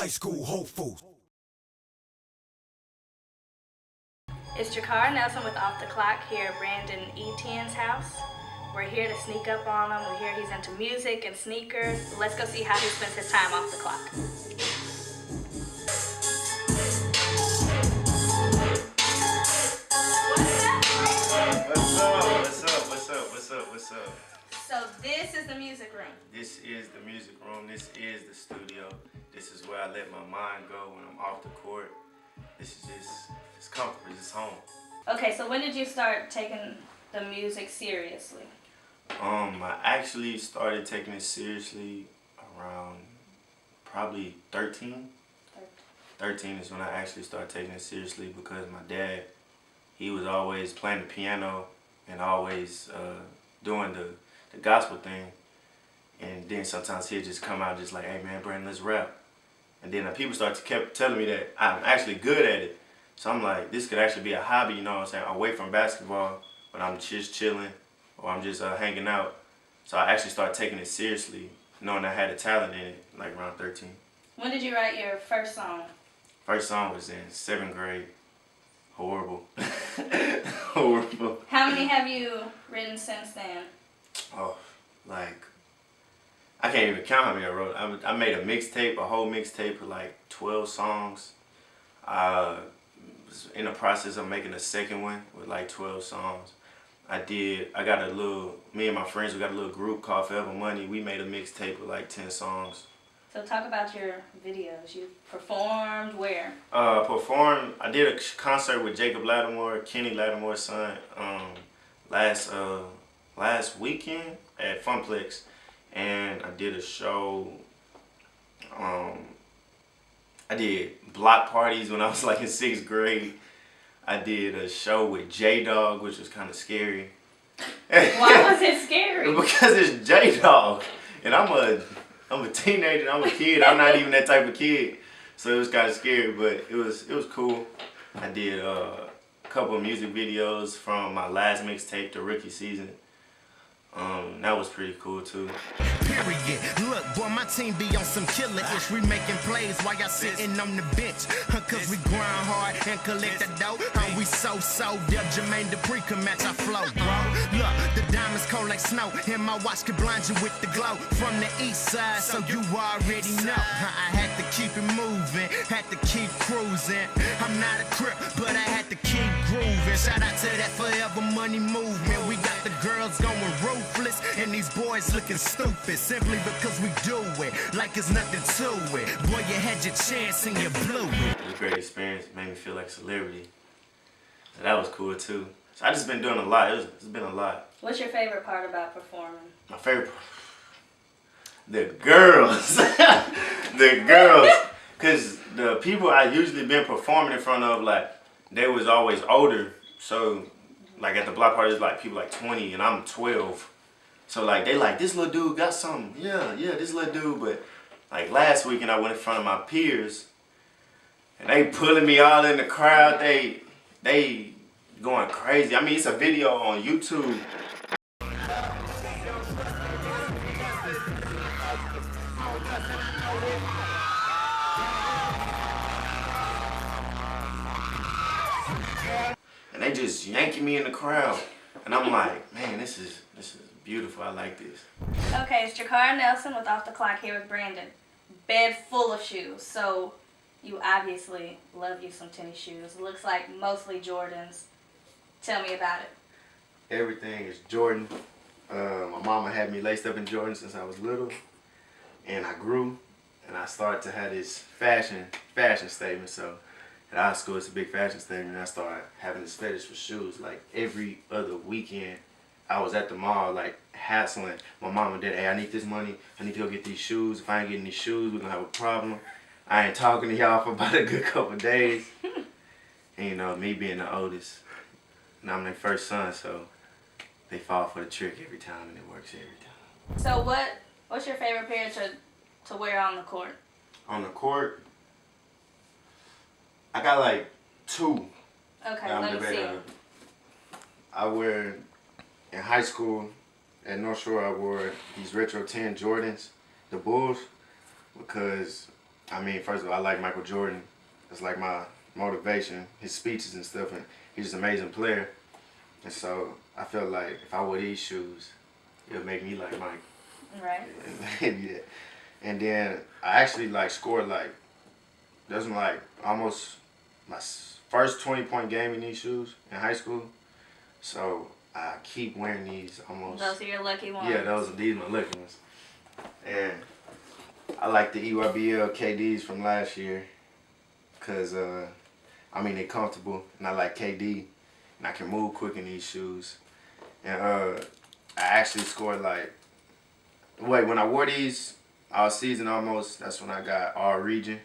high school hopefuls. It's Jakar Nelson with Off the Clock here at Brandon Etienne's house. We're here to sneak up on him. We hear he's into music and sneakers. Let's go see how he spends his time off the clock. What's up? So this is the music room. This is the music room. This is the studio. This is where I let my mind go when I'm off the court. This is it's comfortable. It's home. Okay, so when did you start taking the music seriously? I actually started taking it seriously around probably 13. 13 is when I actually started taking it seriously because my dad, he was always playing the piano and always doing the gospel thing. And then sometimes he'd just come out just like, hey man, Brandon, let's rap. And then people kept telling me that I'm actually good at it. So I'm like, this could actually be a hobby, you know what I'm saying, away from basketball, but I'm just chilling or I'm just hanging out. So I actually started taking it seriously, knowing I had a talent in it, like around 13. When did you write your first song? First song was in 7th grade. Horrible. Horrible. How many have you written since then? Oh, like, I can't even count how many I wrote. I made a mixtape, a whole mixtape of like 12 songs. I was in the process of making a second one with like 12 songs. Me and my friends, we got a little group called Forever Money. We made a mixtape with like 10 songs. So talk about your videos. You performed where? I did a concert with Jacob Lattimore, Kenny Lattimore's son, last weekend at Funplex. And I did a show, I did block parties when I was like in 6th grade. I did a show with J-Dog, which was kind of scary. Why was it scary? Because it's J-Dog, and I'm a teenager, I'm a kid, I'm not even that type of kid. So it was kind of scary, but it was cool. I did a couple of music videos from my last mixtape, the rookie season. That was pretty cool too. Period. Look, boy, my team be on some killer-ish. We making plays while y'all sitting on the bench. Cause we grind hard and collect the dough. We so deaf, Jermaine Dupri can match our flow, bro. Look, the diamonds cold like snow, and my watch can blind you with the glow. From the east side, so you already know. I had to keep it moving, had to keep cruising. I'm not a crip, but I had to keep grooving. Shout out to that Forever Money movement. We got the girls going ruthless, and these boys looking stupid. Simply because we do it, like it's nothing to it. Boy, you had your chance and you blew it. It was a great experience. It made me feel like a celebrity. So that was cool too. So I just been doing a lot. It's been a lot. What's your favorite part about performing? My favorite part? The girls. The girls. Because the people I usually been performing in front of, like, they was always older. So, like, at the block parties, like, people like 20 and I'm 12. So like they like, this little dude got something. Yeah, this little dude. But like last weekend I went in front of my peers and they pulling me all in the crowd. They going crazy. I mean, it's a video on YouTube. And they just yanking me in the crowd. And I'm like, man, this is beautiful. I like this. Okay, it's Jakar Nelson with Off the Clock here with Brandon. Bed full of shoes. So you obviously love you some tennis shoes. Looks like mostly Jordans. Tell me about it. Everything is Jordan. My mama had me laced up in Jordan since I was little. And I grew. And I started to have this fashion statement. So at high school, it's a big fashion statement. And I started having this fetish for shoes. Like every other weekend, I was at the mall, like, hassling my mom and dad. Hey, I need this money. I need to go get these shoes. If I ain't getting these shoes, we're going to have a problem. I ain't talking to y'all for about a good couple days. And, you know, me being the oldest, and I'm their first son, so they fall for the trick every time, and it works every time. So what's your favorite pair to wear on the court? On the court, I got, like, 2. Okay, let me see. I wear... In high school, at North Shore, I wore these Retro 10 Jordans, the Bulls, because I mean, first of all, I like Michael Jordan. It's like my motivation, his speeches and stuff, and he's just an amazing player. And so I felt like if I wore these shoes, it would make me like Mike. Right. Yeah. And then I actually like scored like, that's like almost my first 20-point game in these shoes in high school. So I keep wearing these almost. Those are your lucky ones. Yeah, these are my lucky ones. And I like the EYBL KDs from last year because, I mean, they're comfortable, and I like KD, and I can move quick in these shoes. And I actually scored like, when I wore these all season almost, that's when I got all region.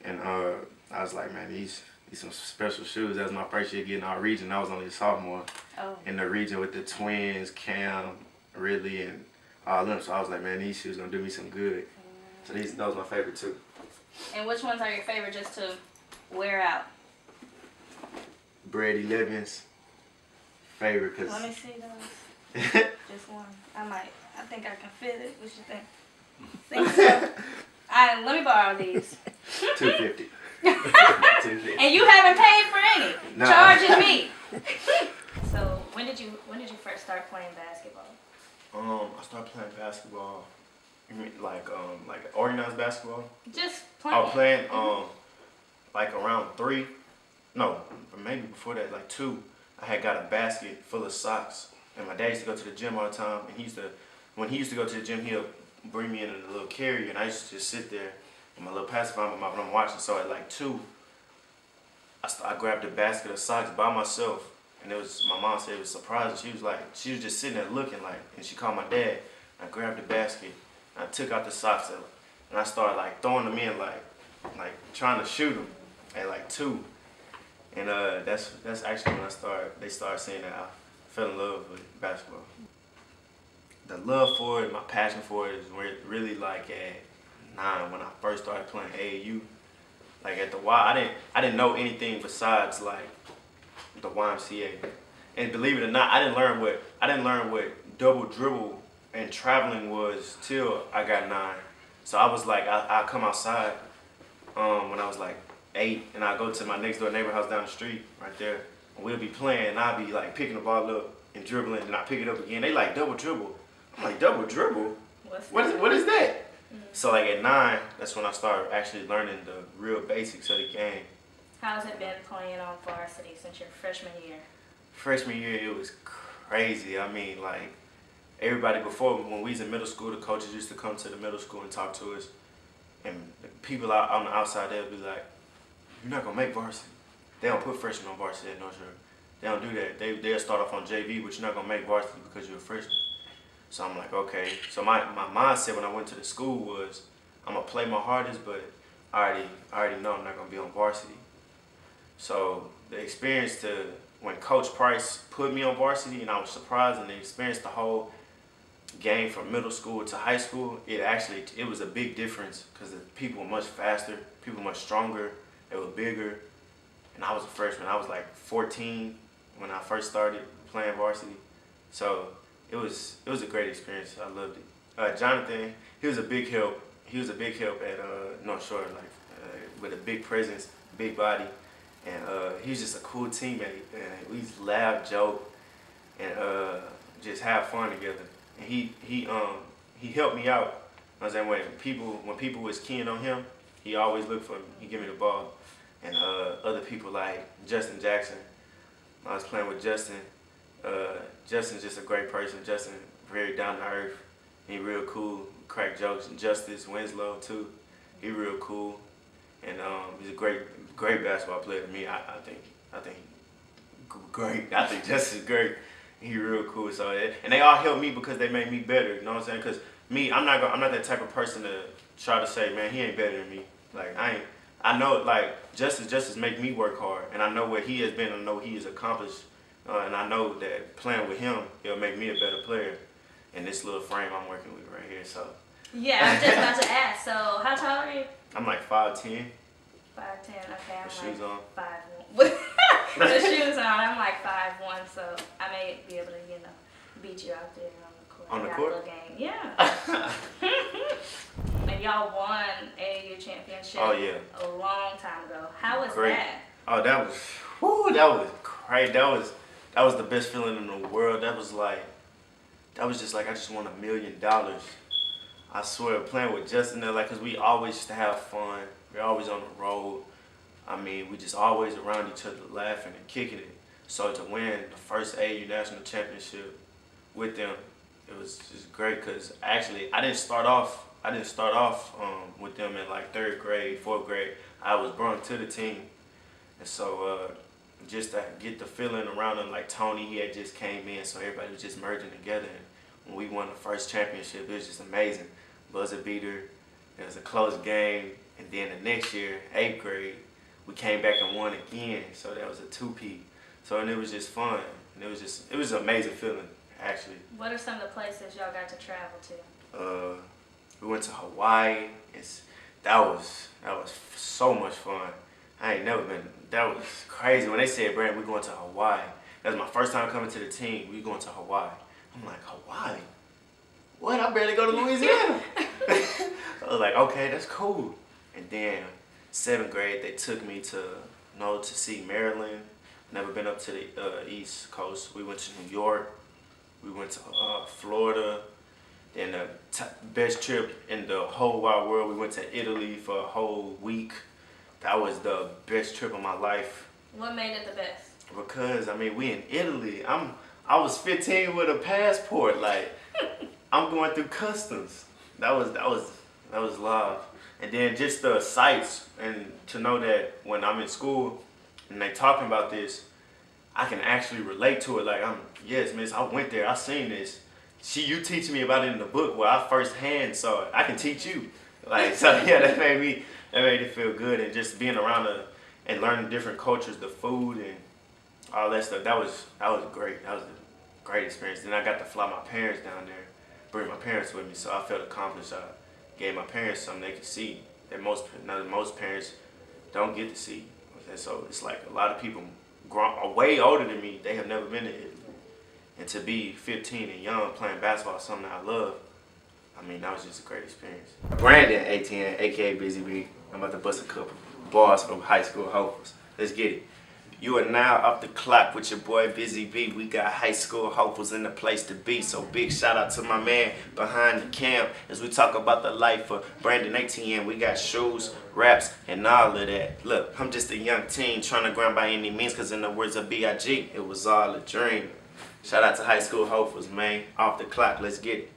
And I was like, man, these some special shoes. That was my first year getting all region. I was only a sophomore in the region with the twins, Cam, Ridley, and all them. So I was like, man, these shoes gonna do me some good. So those are my favorite too. And which ones are your favorite just to wear out? Brady Livens, favorite cause. Let me see those. Just one. I think I can fit it. What you think? Think so? Let me borrow these. $250. And you haven't paid for any. No. Charging me. So when did you first start playing basketball? I started playing basketball. You mean like organized basketball? Just playing. I was playing like around 3. No, maybe before that, like 2. I had got a basket full of socks, and my dad used to go to the gym all the time. And when he used to go to the gym, he'll bring me in a little carrier, and I used to just sit there with my little pacifier in my mouth when I'm watching. So at like 2, I grabbed a basket of socks by myself, and my mom said it was surprising. She was just sitting there looking like, and she called my dad. I grabbed the basket, and I took out the socks, and I started like throwing them in like trying to shoot them at like 2. And that's actually when they started saying that I fell in love with basketball. The love for it, my passion for it is really like at 9 when I first started playing AAU. Like at the Y, I didn't know anything besides like the YMCA. And believe it or not, I didn't learn what double dribble and traveling was till I got 9. So I was like, I come outside when I was like 8, and I go to my next door neighbor house down the street right there, and we'll be playing, and I'll be like picking the ball up and dribbling, and I pick it up again. They like double dribble. I'm like, double dribble? What is that? So like at 9, that's when I started actually learning the real basics of the game. How's it been playing on varsity since your freshman year? Freshman year, it was crazy. I mean, like, everybody before, when we was in middle school, the coaches used to come to the middle school and talk to us. And people out on the outside, they'll be like, you're not going to make varsity. They don't put freshmen on varsity at North Shore. They don't do that. They'll start off on JV, but you're not going to make varsity because you're a freshman. So I'm like, okay. So my mindset when I went to the school was, I'm going to play my hardest, but I already know I'm not going to be on varsity. So the experience when Coach Price put me on varsity, and I was surprised, and the experience the whole game from middle school to high school, it was a big difference because the people were much faster, people were much stronger, they were bigger, and I was a freshman. I was like 14 when I first started playing varsity. So it was a great experience. I loved it. Jonathan, he was a big help. He was a big help at North Shore, with a big presence, big body, and he was just a cool teammate. And we used to laugh, joke, and just have fun together. And he helped me out. I was saying when people was keying on him, he always looked for me. He give me the ball. And other people like Justin Jackson. I was playing with Justin. Justin's just a great person. Justin, very down to earth. He real cool, crack jokes. And Justice Winslow too. He real cool. And he's a great basketball player to me. I think great. I think Justice is great. He real cool. So and they all helped me because they made me better. You know what I'm saying? Because me, I'm not that type of person to try to say, man, he ain't better than me. Like I know like Justice make me work hard, and I know where he has been. I know he has accomplished, and I know that playing with him, it'll make me a better player. In this little frame I'm working with right here. So yeah, I'm just about to ask. So how tall are you? I'm like 5'10". 5'10". Okay, I'm with shoes on. 5'1". With shoes on, I'm like 5'1", so I may be able to, beat you out there on the court. On the court? Game. Yeah. And y'all won AAU championship championship. Oh, yeah. A long time ago. How was Great. that? Oh, that was great. That was the best feeling in the world. That was just like I just won $1 million. I swear, playing with Justin there, like, cause we always used to have fun. We're always on the road. I mean, we just always around each other laughing and kicking it. So to win the first AAU national championship with them, it was just great. Cause actually, I didn't start off with them in like 3rd grade, 4th grade. I was brought to the team, and so just to get the feeling around them, like Tony, he had just came in, so everybody was just merging together. And when we won the first championship, it was just amazing. Buzzer beater. It was a close game, and then the next year, 8th grade, we came back and won again. So that was a 2-peat. So and it was just fun, and it was an amazing feeling actually. What are some of the places y'all got to travel to? We went to Hawaii. That was so much fun. I ain't never been. That was crazy when they said, "Brandon, we're going to Hawaii." That was my first time coming to the team. We going to Hawaii. I'm like, Hawaii? What? I barely go to Louisiana. I was like, okay, that's cool. And then 7th grade, they took me to see Maryland. Never been up to the East Coast. We went to New York. We went to Florida. Then the best trip in the whole wide world, we went to Italy for a whole week. That was the best trip of my life. What made it the best? Because I mean, we in Italy. I was 15 with a passport. Like I'm going through customs. That was live. And then just the sights, and to know that when I'm in school and they talking about this, I can actually relate to it. Like yes, miss, I went there. I seen this. You teach me about it in the book where I firsthand saw it. I can teach you. Like so, yeah, that made it feel good, and just being around and learning different cultures, the food and all that stuff. That was great. That was a great experience. Then I got to fly my parents down there, bring my parents with me, so I felt accomplished. I gave my parents something they could see that most parents don't get to see. And so it's like a lot of people way older than me, they have never been to Italy. And to be 15 and young playing basketball, something I love, I mean, that was just a great experience. Brandon, Etienne, aka Busy B. I'm about to bust a couple bars from high school hopefuls. Let's get it. You are now up the clock with your boy Busy B. We got high school hopefuls in the place to be. So big shout out to my man behind the cam as we talk about the life of Brandon Etienne. We got shoes, raps, and all of that. Look, I'm just a young teen trying to grind by any means, because in the words of B.I.G., it was all a dream. Shout out to high school hopefuls, man. Off the clock, let's get it.